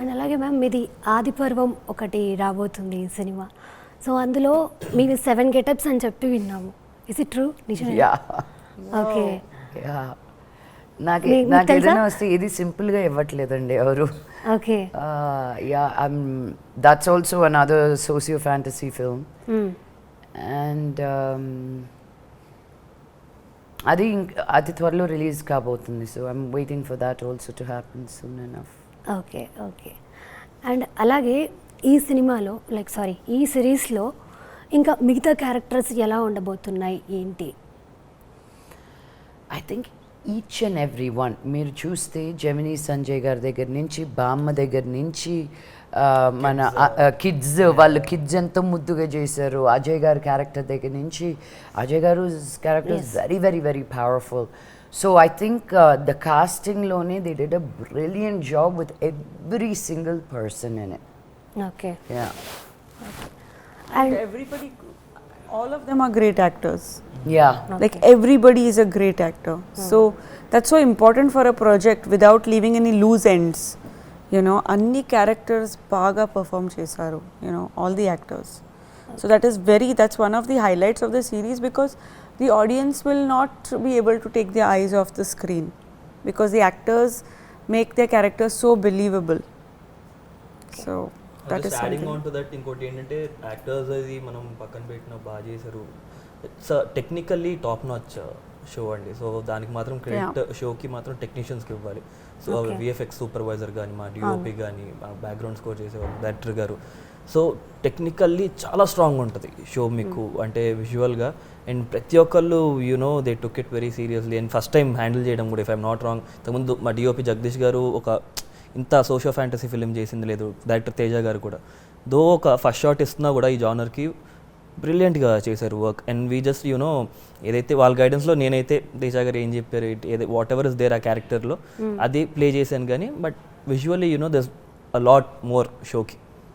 And అలాగే ma'am మీది ఆది పర్వం ఒకటి రాబోతుంది ఈ సినిమా. సో అందులో మీవి 7 గెటప్స్ అని చెప్పి విన్నాము. Is it true? నిజమే? Yeah okay. యా నాకు మీకు నాకు తెలుసా? ఏదైనా వస్తే ఇది సింపుల్గా ఇవ్వట్లేదండి ఎవరు. Okay. Yeah that's also another socio fantasy film and అది అతి త్వరలో రిలీజ్ కాబోతుంది. So I'm waiting for that also to happen soon enough. Okay. Okay. And అలాగే ఈ సినిమాలో ఈ సిరీస్లో ఇంకా మిగతా క్యారెక్టర్స్ ఎలా ఉండబోతున్నాయి ఏంటి? I think each and every one మీరు చూస్తే జెమినీ సంజయ్ గారి దగ్గర నుంచి బామ్మ దగ్గర నుంచి మన కిడ్స్ వాళ్ళు కిడ్స్ ఎంతో ముద్దుగా చేశారు. అజయ్ గారి క్యారెక్టర్ దగ్గర నుంచి Ajay garu character is very very very powerful. So I think the కాస్టింగ్లోనే they did a brilliant job with every single person in it. Okay. Yeah and Everybody, all of them are great actors. Yeah Like everybody is a great actor. So that's so important for a project without leaving any loose ends. You know, anni characters baga perform chesaru. You know, all the actors. So that's one of the highlights of the series because the audience will not be able to take their eyes off the screen because the actors make their characters so believable. So that is adding something. on to that, ఇంకోటి ఏంటంటే actors అది మనం పక్కన పెట్టిన బాగా చేశారు. It's technically top notch show అండి. So దానికి మాత్రం క్రెడిట్ షోకి మాత్రం టెక్నీషియన్స్కి ఇవ్వాలి. సో విఎఫ్ఎక్స్ సూపర్వైజర్ కానీ మా డిఓపి కానీ బ్యాక్గ్రౌండ్ స్కోర్ చేసేవాళ్ళు డైరెక్టర్ గారు. సో టెక్నికల్లీ చాలా స్ట్రాంగ్ ఉంటుంది షో మీకు అంటే విజువల్గా. అండ్ ప్రతి ఒక్కళ్ళు you know they took it very seriously and first time handle చేయడం కూడా ఇఫ్ ఐఎమ్ నాట్ రాంగ్. ఇంతకుముందు మా డిఓపి జగదీష్ గారు ఒక ఇంత సోషియో ఫ్యాంటసీ ఫిలిం చేసింది లేదు. డైరెక్టర్ తేజ గారు కూడా దో ఒక ఫస్ట్ షాట్ ఇస్తున్నా కూడా ఈ జానర్కి బ్రిలియంట్గా చేశారు work. And we just you know ఏదైతే వాళ్ళ గైడెన్స్లో నేనైతే తేజ గారు ఏం చెప్పారు వాట్ ఎవర్ ఇస్ దేర్ ఆ క్యారెక్టర్లో అది ప్లే చేశాను కానీ but visually you know there's a lot more షోకి.